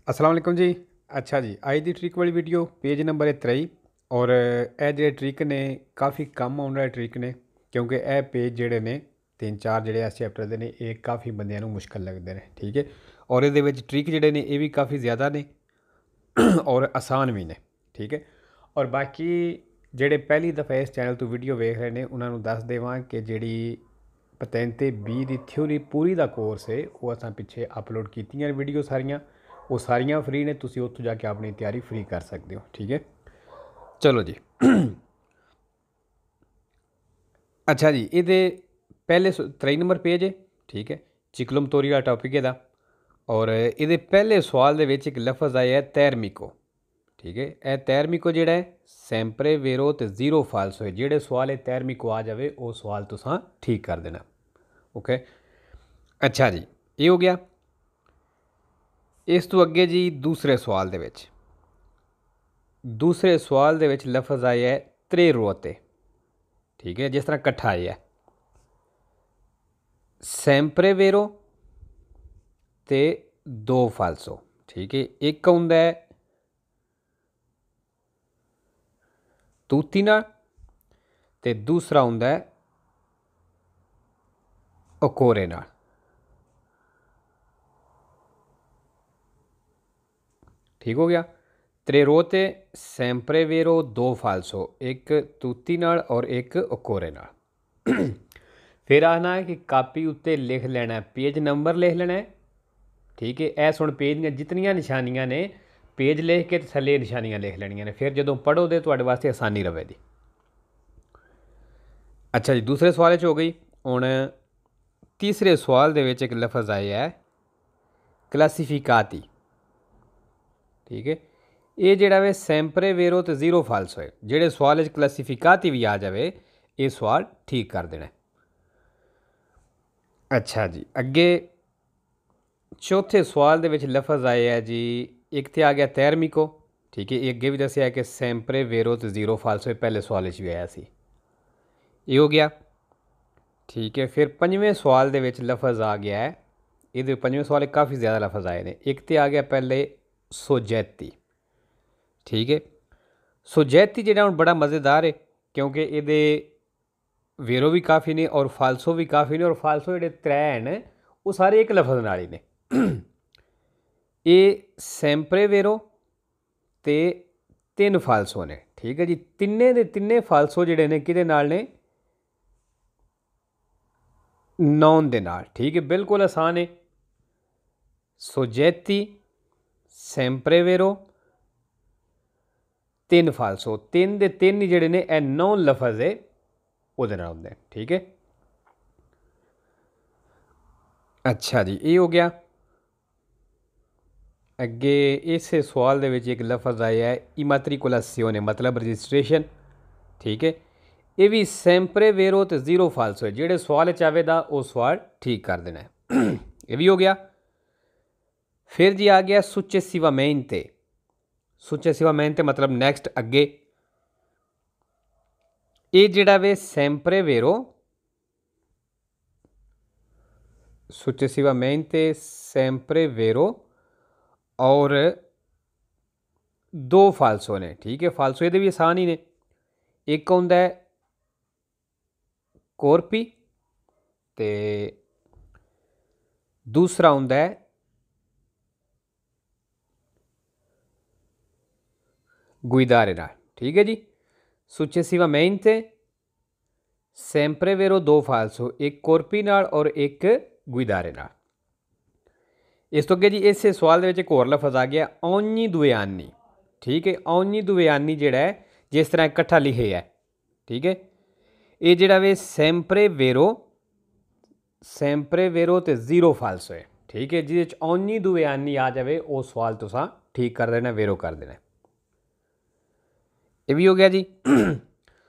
अस्सलाम वालेकुम जी। अच्छा जी, अज की ट्रिक वाली वीडियो पेज नंबर है 23 और ਇਹ ਜਿਹੜੇ ट्रिक ने काफ़ी कम आने वाले ट्रिक ने क्योंकि ਇਹ पेज ਜਿਹੜੇ ਨੇ 3-4 ਜਿਹੜੇ ਇਸ ਚੈਪਟਰ ਦੇ ਨੇ ਇਹ ਕਾफ़ी ਬੰਦਿਆਂ ਨੂੰ ਮੁਸ਼ਕਲ ਲੱਗਦੇ ਨੇ। ਠੀਕ ਹੈ, ਔਰ ਇਹਦੇ ਵਿੱਚ ਟ੍ਰਿਕ ਜਿਹੜੇ ਨੇ ਇਹ ਵੀ ਕਾफ़ੀ ਜ਼ਿਆਦਾ ਨੇ ਔਰ ਆਸਾਨ ਵੀ ਨੇ। ਠੀਕ ਹੈ, ਔਰ ਬਾਕੀ ਜਿਹੜੇ ਪਹਿਲੀ ਦਫਾ ਇਸ ਚੈਨਲ ਤੋਂ ਵੀਡੀਓ ਵੇਖ ਰਹੇ ਨੇ ਉਹਨਾਂ ਨੂੰ ਦੱਸ ਦੇਵਾਂ ਕਿ ਜਿਹੜੀ ਪਤੈਂਤੇ 20 ਦੀ ਥਿਊਰੀ ਪੂਰੀ ਦਾ ਕੋਰਸ ਹੈ ਉਹ ਅਸਾਂ ਪਿੱਛੇ ਅਪਲੋਡ ਕੀਤੀਆਂ ਵੀਡੀਓ ਸਾਰੀਆਂ, ਉਹ ਸਾਰੀਆਂ ਫ੍ਰੀ ਨੇ। ਤੁਸੀਂ ਉੱਥੋਂ ਜਾ ਕੇ ਆਪਣੀ ਤਿਆਰੀ ਫ੍ਰੀ ਕਰ ਸਕਦੇ ਹੋ। ਠੀਕ ਹੈ, ਚਲੋ ਜੀ। अच्छा जी, ये पहले 23 नंबर पेज है। ठीक है, चिकलम तोरी वाला टॉपिक है और ये पहले सवाल दे विच एक लफज आया है तैरमिको। ठीक है, यह तैरमिको जोड़ा है सैंपरे वेरो तो जीरो फाल्सो है। जोड़े सवाल है तैरमिको आ जाए वो सवाल तुसा ठीक कर देना। ओके, अच्छा जी, ये हो गया। इस तो अगे जी दूसरे सवाल दे विच लफज आया है त्रे रोते। ठीक है, जिस तरह कट्ठा आया है सैंपरे वेरो ते दो फाल्सो। ठीक है, एक आउंदा है तूती नाल ते दूसरा आउंदा है ओकोरे नाल। ठीक हो गया, त्रेरोते सैंपरे वेरो दो फाल्सो, एक तूती नाल और एक ओकोरे नाल। फिर आना है कि कापी उत्ते लिख लेना है, पेज नंबर लिख लेना है। ठीक है, ऐ सुन पेज दी जितनियां निशानियां ने पेज लिख के थल्ले निशानियां लिख लेनियां ने, फिर जो पढ़ो दे तुहाडे वास्ते आसानी रहेगी। अच्छा जी, दूसरे सवाल हो गई। हुण तीसरे सवाल दे विच एक लफज आया है क्लासीफिकाती। ठीक है, ये जोड़ा वे सैंपरे वेरो तो जीरो फाल्सो है। जोड़े सवाल क्लासीफिकाती भी आ जाए ये सवाल ठीक कर देना। अच्छा जी, अगे चौथे सवाल दे विच लफज आया है जी, एक तो आ गया तैरमिको। ठीक है, अगे भी दसिया कि सैंपरे वेरो तो जीरो फाल्सो है, पहले सवाल भी आया सी, ये हो गया। ठीक है, फिर पंजवें सवाल दे विच लफज आ गया है, ये पंजवें सवाल काफ़ी ज़्यादा लफज आए हैं। एक तो आ गया पहले सोजैती। ठीक है, सोजैती जो बड़ा मज़ेदार है क्योंकि ये वेरो भी काफ़ी ने और फाल्सो भी काफ़ी ने, और फाल्सो जोड़े त्रै हैं वो सारे एक लफज नाल ही ने। ये सैंपरे वेरो ते तीन फाल्सो ने। ठीक है जी, तिन्ने दे तिन्ने फाल्सो जोड़े ने किहदे नाल ने, नॉन दे नाल। ठीक है, बिल्कुल आसान है। सोजैती सैंपरे वेरो तीन फाल्सो, तीन दे तीन ही जोड़े ने ए नॉन लफज है वो होंगे। ठीक है, अच्छा जी, ये हो गया। अगे इस सवाल दे विच एक लफज आया है इमात्रिकुलासियोने, मतलब रजिस्ट्रेशन। ठीक है, ये भी सैंपरे वेरो तो जीरो फाल्सो है। जोड़े सवाल आवेगा वो सवाल ठीक कर देना है। ये भी हो गया। फिर जी आ गया सुचेसिवामेंते। सुचेसिवामेंते मतलब नैक्सट अगे, ये जोड़ा वे सैंपरे वेरो, सुचेसिवामेंते सैंपरे वेरो और दो फाल्सो ने। ठीक है, फाल्सो ये भी आसान ही ने। एक आउंदा है कोरपी ते दूसरा आउंदा है गुइदारे नाल। ठीक है जी, सुचेसिवामेंते सैंपरे वेरो दो फाल्सो, एक कोरपी नाल और एक गुइदारे नाल। इस तो अगे जी इस सवाल के एक होर लफज आ गया ओनी दुआनी। ठीक है, ओनी दुआनी जोड़ा है जिस तरह इकट्ठा लिखे है। ठीक है, ये जोड़ा वे सैंपरे वेरो तो जीरो फाल्सो है। ठीक है, जिस ओनी दुआनी आ जाए वो सवाल तुसा ठीक कर देना, वेरो कर देना। ये भी हो गया जी।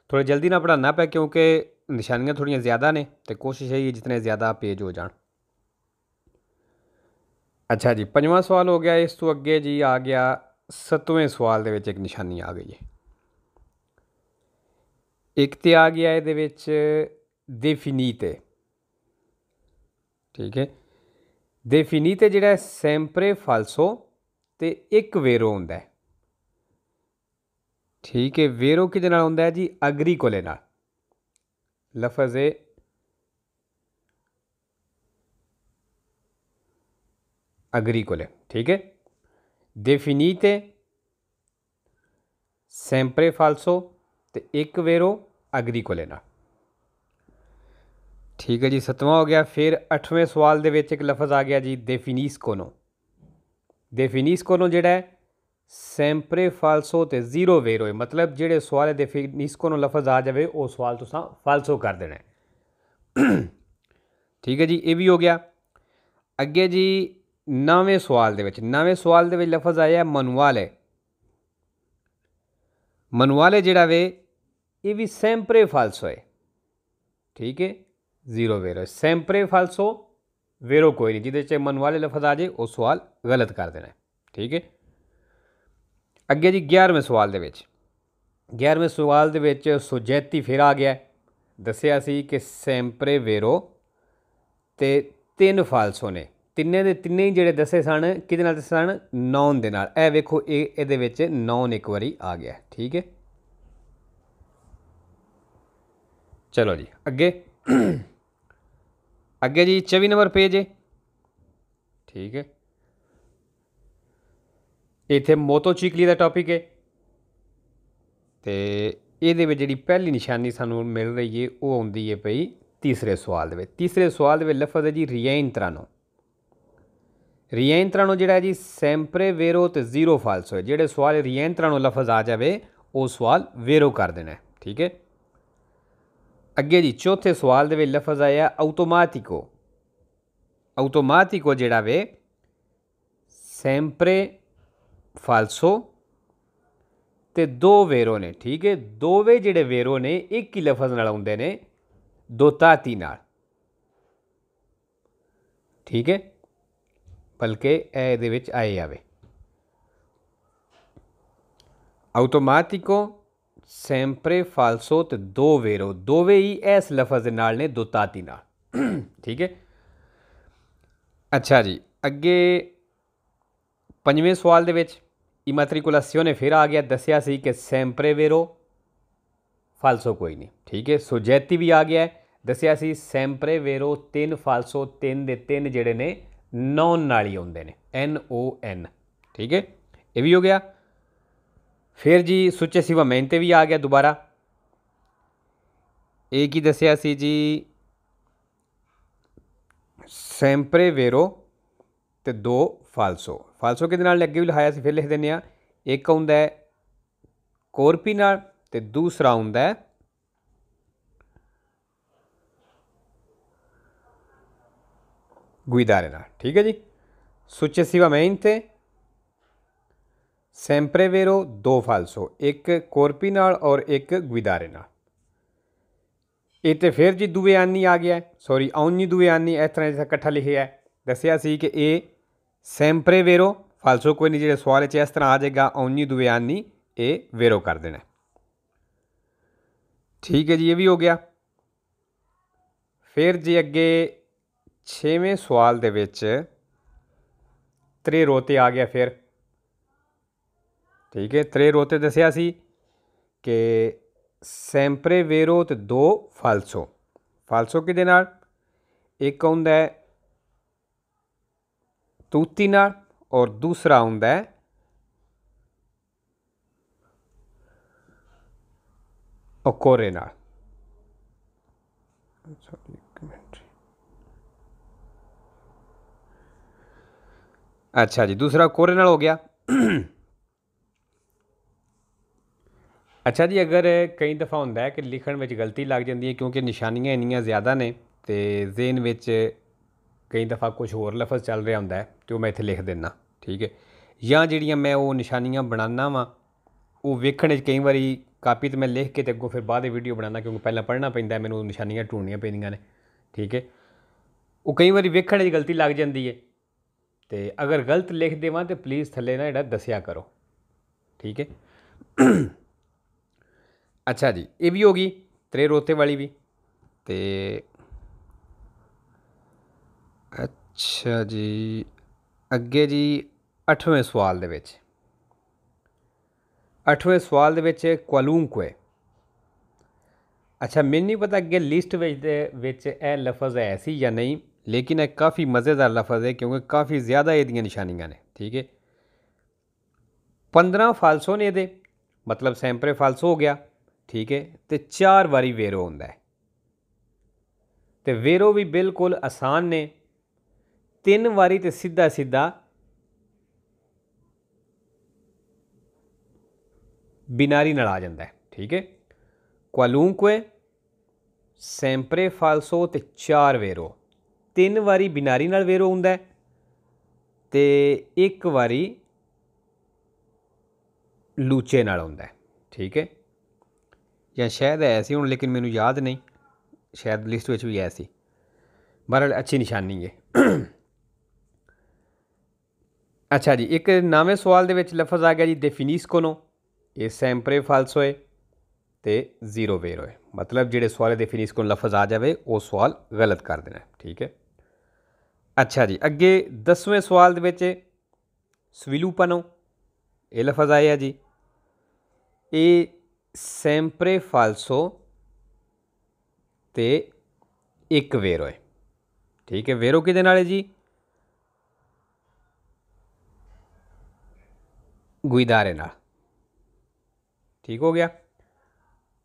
थोड़ी जल्दी ना पढ़ाना पे क्योंकि निशानियाँ थोड़ियाँ ज़्यादा ने, तो कोशिश यही है जितने ज़्यादा पेज हो जान। अच्छा जी, पंजवां सवाल हो गया। इस तो अगे जी आ गया सतवें सवाल दे विच एक निशानी आ गई है। एक तो आ गया ये डेफिनीते। ठीक है, डेफिनीते जोड़ा सैंपरे फाल्सो ਤੇ ਇੱਕ ਵੇਰੋ ਹੁੰਦਾ ਹੈ। ਠੀਕ ਹੈ, ਵੇਰੋ ਕਿਹਦੇ ਨਾਲ ਹੁੰਦਾ ਹੈ ਜੀ? ਅਗਰੀਕੋਲੇ ਨਾਲ। ਲਫ਼ਜ਼ ਹੈ agricole, ठीक है। definite sempre falso ਤੇ ਇੱਕ ਵੇਰੋ agricole ਨਾਲ। ਠੀਕ ਹੈ ਜੀ, 7ਵਾਂ ਹੋ ਗਿਆ। ਫਿਰ 8ਵੇਂ ਸਵਾਲ ਦੇ ਵਿੱਚ ਇੱਕ ਲਫ਼ਜ਼ ਆ ਗਿਆ ਜੀ definiscono। definiscono ਜਿਹੜਾ ਹੈ sempre falso ਤੇ ਜ਼ੀਰੋ ਵੇਰੋ ਹੈ, ਮਤਲਬ ਜਿਹੜੇ ਸਵਾਲ definiscono ਲਫ਼ਜ਼ ਆ ਜਾਵੇ ਉਹ ਸਵਾਲ ਤੁਸੀਂ ਫਾਲਸੋ ਕਰ ਦੇਣਾ। ਠੀਕ ਹੈ ਜੀ, ਇਹ ਵੀ ਹੋ ਗਿਆ। ਅੱਗੇ ਜੀ 9ਵੇਂ ਸਵਾਲ ਦੇ ਵਿੱਚ ਲਫ਼ਜ਼ ਆਇਆ ਮਨੂਆਲੇ। ਮਨੂਆਲੇ ਜਿਹੜਾ ਵੇ ਇਹ ਵੀ ਸੈਂਪਰੇ ਫਾਲਸੋ ਹੈ। ਠੀਕ ਹੈ, ਜ਼ੀਰੋ ਵੇਰੋ ਹੈ। ਸੈਂਪਰੇ ਫਾਲਸੋ ਵੇਰੋ ਕੋਈ ਨਹੀਂ, ਜਿਹਦੇ 'ਚ ਮਨੂਆਲੇ ਲਫ਼ਜ਼ ਆ ਜਾਏ ਉਹ ਸਵਾਲ ਗਲਤ ਕਰ ਦੇਣਾ। ਠੀਕ ਹੈ। ਅੱਗੇ ਜੀ 11ਵੇਂ ਸਵਾਲ ਦੇ ਵਿੱਚ ਸੁਜੈਤੀ ਫਿਰ ਆ ਗਿਆ। ਦੱਸਿਆ ਸੀ ਕਿ ਸੈਂਪਰੇ ਵੇਰੋ ਤੇ 3 ਫਾਲਸੋ ਨੇ। ਤਿੰਨੇ ਦੇ ਤਿੰਨੇ ਹੀ ਜਿਹੜੇ ਦੱਸੇ ਸਨ ਕਿਹਦੇ ਨਾਲ ਦੱਸੇ ਸਨ? ਨੌਨ ਦੇ ਨਾਲ। ਇਹ ਵੇਖੋ, ਇਹਦੇ ਵਿੱਚ ਨੌਨ ਇੱਕ ਵਾਰੀ ਆ ਗਿਆ। ਠੀਕ ਹੈ, ਚਲੋ ਜੀ ਅੱਗੇ ਜੀ 24 ਨੰਬਰ ਪੇਜ ਹੈ। ਠੀਕ ਹੈ, ਇੱਥੇ ਮੋਤੋਚਿਕਲੀ ਦਾ ਟੌਪਿਕ ਹੈ ਤੇ ਇਹਦੇ ਵਿੱਚ ਜਿਹੜੀ ਪਹਿਲੀ ਨਿਸ਼ਾਨੀ ਸਾਨੂੰ ਮਿਲ ਰਹੀ ਹੈ ਉਹ ਆਉਂਦੀ ਹੈ ਪਈ ਤੀਸਰੇ ਸਵਾਲ ਦੇ ਵਿੱਚ। ਤੀਸਰੇ ਸਵਾਲ ਦੇ ਵਿੱਚ ਲਫ਼ਜ਼ ਹੈ ਜੀ ਰਿਐਂਤਰਾਨੋ। ਰਿਐਂਤਰਾਨੋ ਜਿਹੜਾ ਜੀ ਸੈਂਪਰੇ ਵੇਰੋ ਤੇ ਜ਼ੀਰੋ ਫਾਲਸੋ ਹੈ। ਜਿਹੜੇ ਸਵਾਲ ਰਿਐਂਤਰਾਨੋ ਲਫ਼ਜ਼ ਆ ਜਾਵੇ ਉਹ ਸਵਾਲ ਵੇਰੋ ਕਰ ਦੇਣਾ। ਠੀਕ ਹੈ। ਅੱਗੇ ਜੀ ਚੌਥੇ ਸਵਾਲ ਦੇ ਵਿੱਚ ਲਫ਼ਜ਼ ਆਇਆ ਆਟੋਮਾਟਿਕੋ। ਆਟੋਮਾਟਿਕੋ ਜਿਹੜਾ ਵੇ ਸੈਂਪਰੇ ਫਾਲਸੋ ਤੇ 2 ਵੇਰੋ ਨੇ। ਠੀਕ ਹੈ, ਦੋਵੇਂ ਜਿਹੜੇ ਵੇਰੋ ਨੇ ਇੱਕ ਹੀ ਲਫ਼ਜ਼ ਨਾਲ ਆਉਂਦੇ ਨੇ, ਦੋਤਾਤੀ ਨਾਲ। ਠੀਕ ਹੈ, ਬਲਕਿ ਇਹਦੇ ਵਿੱਚ ਆਏ ਆਵੇ ਆਟੋਮਾਟਿਕੋ ਸੈਂਪਰੇ ਫਾਲਸੋ ਤੇ 2 ਵੇਰੋ, ਦੋਵੇਂ ਹੀ ਇਸ ਲਫ਼ਜ਼ ਦੇ ਨਾਲ ਨੇ, ਦੋਤਾਤੀ ਨਾਲ। ਠੀਕ ਹੈ। ਅੱਛਾ ਜੀ, ਅੱਗੇ 5ਵੇਂ ਸਵਾਲ ਦੇ ਵਿੱਚ ਇਮਾਤ੍ਰਿਕੁਲਾਸਿਓਨੇ ਫਿਰ ਆ ਗਿਆ। ਦੱਸਿਆ ਸੀ ਕਿ ਸੈਂਪਰੇ ਵੇਰੋ ਫਾਲਸੋ ਕੋਈ ਨਹੀਂ। ਠੀਕ ਹੈ, ਸੁਜੈਤੀ ਵੀ ਆ ਗਿਆ। ਦੱਸਿਆ ਸੀ ਸੈਂਪਰੇ ਵੇਰੋ 3 ਫਾਲਸੋ, 3 ਦੇ 3 ਜਿਹੜੇ ਨੇ ਨੌਨ ਨਾਲ ਹੀ ਆਉਂਦੇ ਨੇ, NON। ਠੀਕ ਹੈ, ਇਹ ਵੀ ਹੋ ਗਿਆ। ਫਿਰ ਜੀ ਸੁਚੇਸਿਵਾਮੈਂਤੇ ਵੀ ਆ ਗਿਆ ਦੁਬਾਰਾ। ਇਹ ਕੀ ਦੱਸਿਆ ਸੀ ਜੀ? ਸੈਂਪਰੇ ਵੇਰੋ ਤੇ 2 ਫਾਲਸੋ। ਫਾਲਸੋ ਕਿਹਦੇ ਨਾਲ ਅੱਗੇ ਵੀ ਲਿਖਾਇਆ ਸੀ, ਫਿਰ ਲਿਖ ਦਿੰਦੇ ਹਾਂ। ਇੱਕ ਆਉਂਦਾ ਹੈ ਕੋਰਪੀ ਨਾਲ ਤੇ ਦੂਸਰਾ ਆਉਂਦਾ ਹੈ ਗੁਇਦਾਰੇ ਨਾਲ। ਠੀਕ ਹੈ ਜੀ, ਸੁਚੇਸਿਵਾਮੈਂਤੇ ਸੈਂਪਰੇ ਵੇਰੋ 2 ਫਾਲਸੋ, ਇੱਕ ਕੋਰਪੀ ਨਾਲ ਔਰ ਇੱਕ ਗੁਇਦਾਰੇ ਨਾਲ। ਇਹ ਤੇ ਫਿਰ ਜੀ ਦੂਏ ਆਨੀ ਆ ਗਿਆ, ਸੌਰੀ ਔਨੀ ਦੂਏ ਆਨੀ, ਇਸ ਤਰ੍ਹਾਂ ਜਿਹਾ ਇਕੱਠਾ ਲਿਖਿਆ। ਦੱਸਿਆ ਸੀ ਕਿ ਇਹ ਸੈਂਪਰੇ ਵੇਰੋ ਫਾਲਸੋ ਕੋਈ ਨਹੀਂ, ਜਿਹੜੇ ਸਵਾਲ 'ਚ ਇਸ ਤਰ੍ਹਾਂ ਆ ਜਾਏਗਾ ਔਨੀ ਦੂਏ ਆਨੀ, ਇਹ ਵੇਰੋ ਕਰ ਦੇਣਾ। ਠੀਕ ਹੈ ਜੀ, ਇਹ ਵੀ ਹੋ ਗਿਆ। ਫਿਰ ਜੀ ਅੱਗੇ 6ਵੇਂ ਸਵਾਲ ਦੇ ਵਿੱਚ त्रे रोते आ गया फिर। ठीक है, त्रे रोते दसिया सी कि सैंपरे वेरो तो 2 फालसो। फालसो किहदे नाल? एक आउंदा है तूती नाल और दूसरा आउंदा है ओकोरे नाल। अच्छा जी, दूसरा कोरे नाल हो गया। अच्छा जी, अगर कई दफ़ा होंदा है कि लिखण में गलती लग जाती है क्योंकि निशानियां इन्नियां ज़्यादा ने तो ज़हन में कई दफ़ा कुछ होर लफज चल रहा होंदा है तो मैं इत्थे लिख देना। ठीक है, या जिहड़ियां मैं वो निशानियां बनाना वा वो वेखण कई बारी कापी तो मैं लिख के तो अगों फिर बाद वीडियो बनाना क्योंकि पहला पढ़ना पैंदा, मैनूं निशानियां ढूंढनियां पैंदियां ने। ठीक है, वो कई बारी वेखण गलती लग जाती है तो अगर गलत लिख देवां तो प्लीज़ थल्ले ना जिहड़ा दस्सिया करो। ठीक है। अच्छा जी, ये भी होगी त्रे रोते वाली भी। तो अच्छा जी, अगे जी 8वें सवाल दे विच 8वें सवाल दे विच क्वालूंक्वे। अच्छा मैनूं नहीं पता अगे लिस्ट विच ए लफज है सी या नहीं, लेकिन यह काफ़ी मज़ेदार लफज है क्योंकि काफ़ी ज़्यादा ये निशानियां ने। ठीक है, 15 फालसो ने ये, मतलब सैंपरे फालसो हो गया। ठीक है, तो 4 बारी वेरो होंदा है, तो वेरो भी बिल्कुल आसान ने। 3 बारी तो सीधा सीधा बिनारी नाल आ जाता है। ठीक है, क्वालूंक्वे, सैंपरे फालसो तो 4 वेरो, 3 बारी बिनारी नाल वेरो होंदा है तो 1 बारी लूचे नाल होंदा है। ठीक है, या शायद है सी हुण, लेकिन मैनूं याद नहीं, शायद लिस्ट में भी है सी। बहरहाल अच्छी निशानी है। अच्छा जी, एक नवें सवाल दे विच लफज आ गया जी डेफिनिस्कोनो। ये सैंपरे फालसो है तो 0 वेरो है, मतलब जिहड़े सवाल डेफिनिस्कोनो लफज आ जाए वो सवाल गलत कर देना है। ठीक है, अच्छा जी, अगे 10वें सवाल दे विच स्विलूपनो ये लफज आया जी। ये सैंपरे फालसो तो 1 वेरो है। ठीक है, वेरो किहदे नाल है जी? गुइदारे नाल। ठीक हो गया,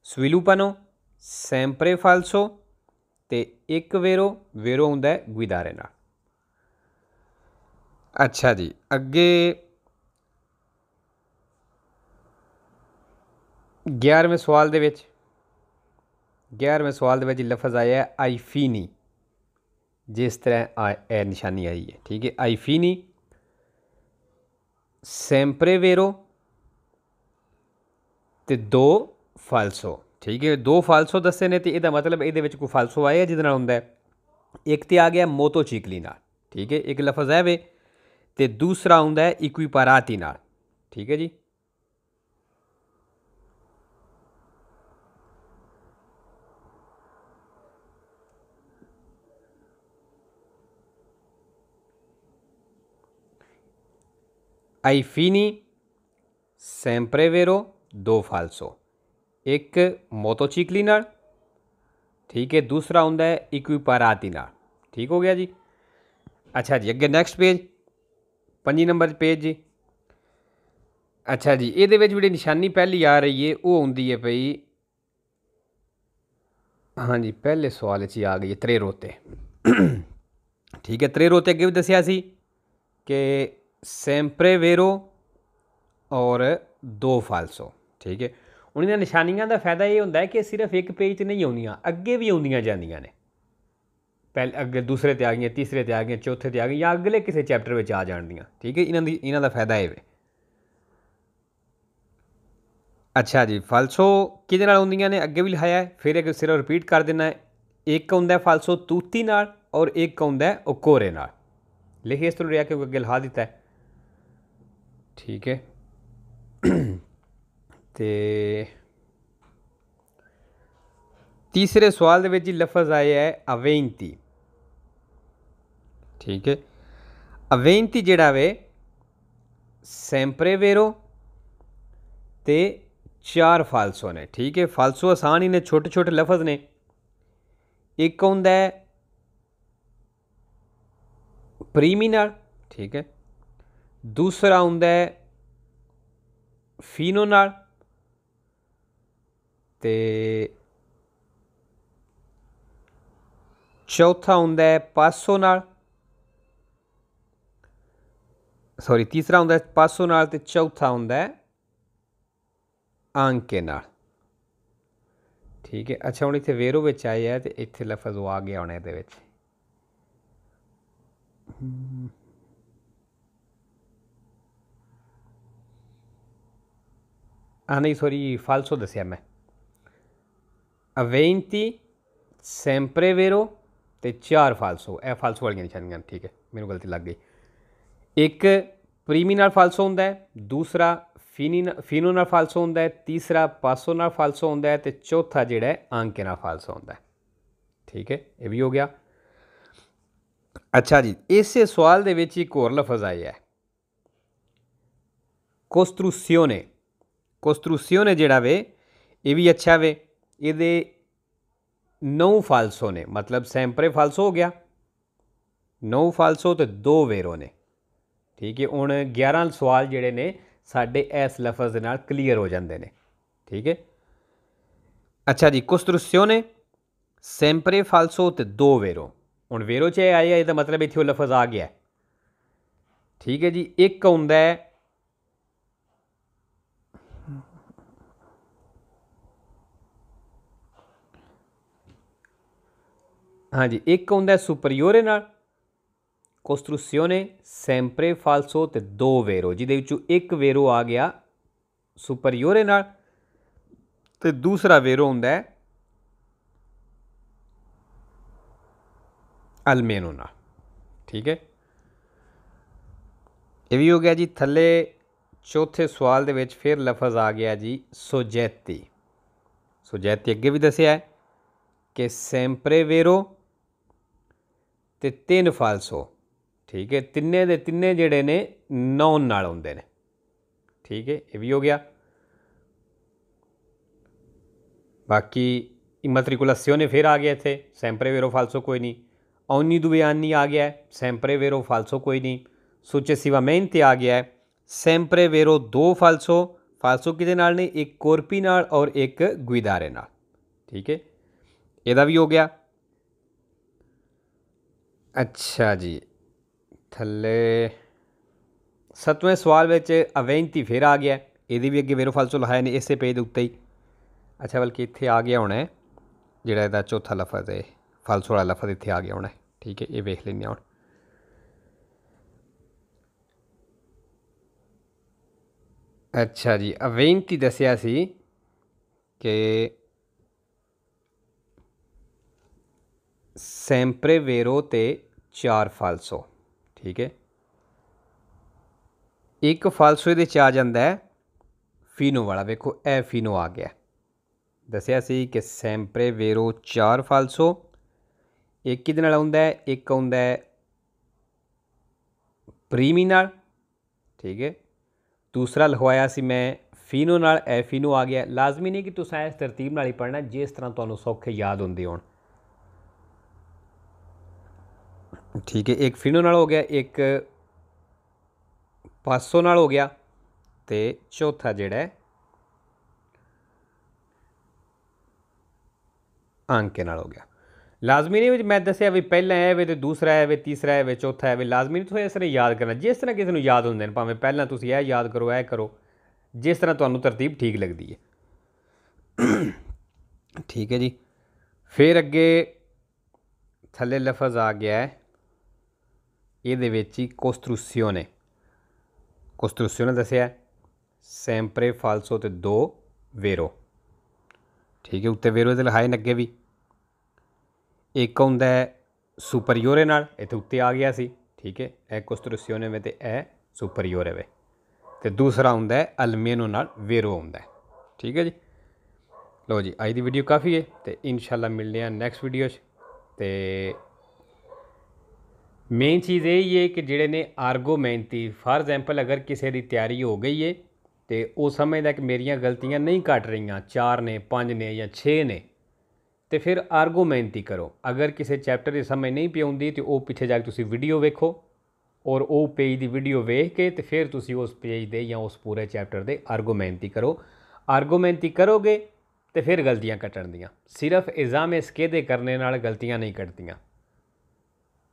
स्विलूपनो सैंपरे फालसो तो 1 वेरो, वेरो होंदा है गुइदारे नाल। अच्छा जी, अगे 11वें सवाल दे विच 11वें सवाल दे विच लफज आया है आईफीनी, जिस तरह ए निशानी आई है। ठीक है, आईफीनी सैंपरे वेरो तो 2 फालसो। ठीक है, 2 फालसो दसे ने, तो यदा मतलब ये कोई फालसो आया जिद होंगे। एक तो आ गया मोतो चीकली नाल। ठीक है, एक लफज है वे, तो दूसरा होंगे इक्विपाराती नाल। ठीक है जी, आईफीनी सैंपरे वेरो 2 फालसो, एक मोतो चीकली नाल। ठीक है, दूसरा होंगे इक्विपाराती नाल। ठीक हो गया जी। अच्छा जी, अगे नैक्सट पेज 5 नंबर पेज जी। अच्छा जी, ये जी निशानी पहली आ रही है वो होंगी है पई, हाँ जी, पहले सवाल च आ गई है त्रेरोते। ठीक है, त्रेरोते अगे भी दसिया सी कि सैंपरे वेरो और 2 फालसो। ठीक है, उन्होंने निशानियां का फायदा ये होंगे कि सिर्फ एक पेज च नहीं आउंदियां, अगे भी आउंदियां जांदियां ने। पहले अगे दूसरे ते आ गई, तीसरे ते आ गई, चौथे ते आ गई, या अगले किसी चैप्टर में आ जाणदियां। ठीक है, इन्हां दा फायदा है वे। अच्छा जी, फालसो किहदे नाल होंदियां ने अगे भी लिखाया है, फिर एक सिर्फ रिपीट कर देना है। एक होंदा है फालसो तूती नाल और एक होंदा है ओकोरे नाल। लिखिए इस तरह क्योंकि अगे लिखा दिता है। ठीक है, तो तीसरे सवाल दे विच लफज आया है अवेंती। ठीक है, अवेंती जिहड़ा वे सैंपरे वेरो ते 4 फालसो ने। ठीक है, फालसो आसान ही ने, छोटे छोटे लफज ने। एक होंदा है प्रीमी नाल। ठीक है, दूसरा होंदा है फीनो नाल ते चौथा होंदा है पासो नाल। सॉरी, तीसरा होंदा है पासो नाल ते चौथा होंदा है आंके नाल। ठीक है, अच्छा हुण इत्थे वेरो विच आया है तो इत्थे लफज वो आ गया होना इहदे विच। हाँ नहीं सॉरी, फालसो दसिया मैं। अवेंती सैंपरे वेरो ते 4 फालसो, ए फालसो वाली निशानियां। ठीक है, मैनू गलती लग गई। एक प्रीमी नाल फालसो होंदा है, दूसरा फीनो नाल फालसो होंदा है, तीसरा पासो नाल फालसो होंदा है, तो चौथा जिहड़ा है आंके नाल फालसो होंदा है। ठीक है, ये भी हो गया। अच्छा जी, इस सवाल दे विच एक होर लफज आया है ਕੋਸਟਰੂਸੀਓਨੇ ਜਿਹੜਾ ਵੇ ਇਹ ਵੀ ਅੱਛਾ ਵੇ। ਇਹਦੇ 9 ਫਾਲਸੋ ਨੇ, मतलब सैंपरे फाल्सो हो गया, 9 फाल्सो तो 2 वेरो ने। ठीक है, हुण 11 सवाल जिहड़े ने साडे इस लफज दे नाल क्लीयर हो जाते हैं। ठीक है, अच्छा जी, कोस्ट्रूसियोने, सैंपरे फाल्सो तो 2 वेरो। हुण वेरो च आया, ਇਹਦਾ मतलब इत्थे लफज आ गया। ठीक है जी, एक हुंदा है हाँ जी, एक हुंदा सुपरियोरे नाल, कोस्ट्रूसियोने, सैंपरे फाल्सो तो 2 वेरो, जिहदे विचों एक वेरो आ गया सुपरियोरे नाल ते दूसरा वेरो हुंदा है अलमेनो नाल। ठीक है, ये भी हो गया जी। थले चौथे सवाल दे विच फिर लफज आ गया जी सोजैती। सोजैती अगे भी दसिया है कि सैंपरे वेरो ते 3 फाल्सो। ठीक है, तिन्ने दे तिन्ने जिहड़े ने नॉन नाल हुंदे ने। ठीक है, ये भी हो गया। बाकी इमैट्रिकुलासियोने फिर आ गया इत्थे, सैंपरे वेरो फाल्सो कोई नहीं। ओनी दुवियानी आ गया है, सैंपरे वेरो फाल्सो कोई नहीं। सुचेसिवामेंटे आ गया है, सैंपरे वेरो 2 फाल्सो। फाल्सो किहदे नाल ने, एक कोर्पी नाल और एक गुइदारे नाल। ठीक है, इहदा भी हो गया। अच्छा जी, थले 7वें सवाल विच अवेंती फिर आ गया, ये भी अगे वेरो फाल्सो लिखाए ने इसे पेज उत्ते ही। अच्छा, बल्कि इत्थे आ गया होना है जिहड़ा इहदा चौथा लफज है, फाल्सो वाला लफज इत्थे आ गया होना है। ठीक है, ये वेख लैंदे हुण। अच्छा जी, अवेंती दसिया सी कि सैंपरे वेरो ते 4 फाल्सो। ठीक है, एक फाल्सो ये आ जाता है फीनो वाला। वेखो ए फीनो आ गया, दसिया सी कि सैंपरे वेरो 4 फाल्सो। एक किहदे नाल आउंदा है, एक आउंदा है प्रीमी नाल। ठीक है, दूसरा लिखवाया सी मैं फीनो नाल, ए फीनो आ गया। लाजमी नहीं कि तुसां इस तरतीब नाल ही पढ़ना, जिस तरह तुहानूं सौखे याद हुंदे होण। ठीक है, एक फीनो नाल हो गया, एक पासो नाल हो गया, तो चौथा जिहड़ा है आंके नाल हो गया। लाजमी नहीं मैं दसिया भी पहला है वे तो दूसरा है वे तीसरा है वे चौथा है वे, लाजमी नहीं तुसें इस तरह याद करना, जिस तरह किसी को याद होंगे ने। भावें पहला तुसीं यह याद करो, यह करो, जिस तरह तुहानूं तरतीब ठीक लगती है। ठीक है जी, फिर अगे थले लफज आ गया है ये ही कोस्ट्रूसियोने। कोस्ट्रूसियोने दसिया सैंपरे फाल्सो तो 2 वेरो। ठीक है, उत्ते वेरो दे लिखाए ने अगे भी। एक हुंदा है सुपरियोरे नाल, इत्थे उत्ते आ गया सी। ठीक है, ए कोस्ट्रूसियोने में ते ए सुपरियोरे वे। तो दूसरा हुंदा है अलमेनो नाल वेरो हुंदा है। ठीक है जी, लो जी, अज दी वीडियो काफ़ी है, तो इंशाल्लाह मिलने हैं नैक्सट वीडियो। तो मेन चीज़ यही है कि जिहड़े ने आर्गोमैंती, फॉर एग्जाम्पल अगर किसी की तैयारी हो गई है तो वो समझदा कि मेरियां गलतियां नहीं घट रही, 4 ने 5 ने या 6 ने, तो फिर आर्गोमैंती करो। अगर किसी चैप्टर की समझ नहीं पई आउंदी तो वह पिछे जाके तुसीं वीडियो वेखो, और वो पेज की वीडियो वेख के तो फिर तुसीं उस पेज दे या उस पूरे चैप्टर दे आर्गोमैंती करो। आर्गोमैंती करोगे तो फिर गलतियां कट्टण दियां। सिर्फ इल्ज़ाम इसके करने नाल गलतियां नहीं कटदियां।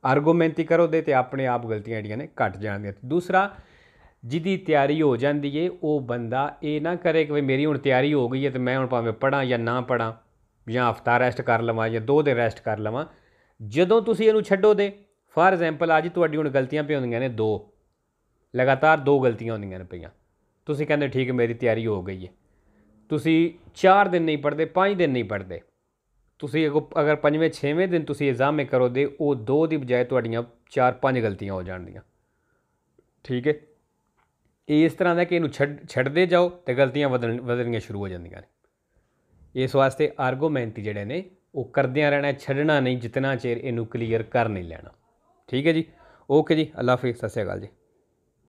आर्गोमैंती करो दे तो अपने आप गलतियां जिहड़ियां ने घट जाणदियां। दूसरा, जिहदी तैयारी हो जाती है वो बंदा ये ना करे कि मेरी हुण तैयारी हो गई है तो मैं हुण भावें पढ़ां या ना पढ़ां, या हफ्ता रेस्ट कर लवां या 2 दिन रेस्ट कर लवां। जदों तुसीं इहनूं छड्डो दे, फॉर एग्जाम्पल अज तुहाडी हुण गलतियां पई होंदियां ने 2, लगातार 2 गलतियां होंदियां ने पईयां, तुसीं कहंदे ठीक है मेरी तैयारी हो गई है, तुसीं 4 दिन नहीं पढ़दे, 5 दिन नहीं पढ़दे, तुसीं अगर 5वें 6वें दिन तुसीं एग्जाम करो दे वो 2 की बजाय तुहाड़ियां 4-5 गलतियां हो जाणदियां। ठीक है, ये इस तरह का कि इनू छड्डदे जाओ तो गलतियां वधणियां शुरू हो जांदियां ने। इस वास्ते आर्गोमैंती जिहड़े ने वो करदियां रहना, छड्डना नहीं जितना चेर इनू क्लीयर कर नहीं लेना। ठीक है जी, ओके जी, अल्लाह हाफिज़, सत श्री अकाल जी।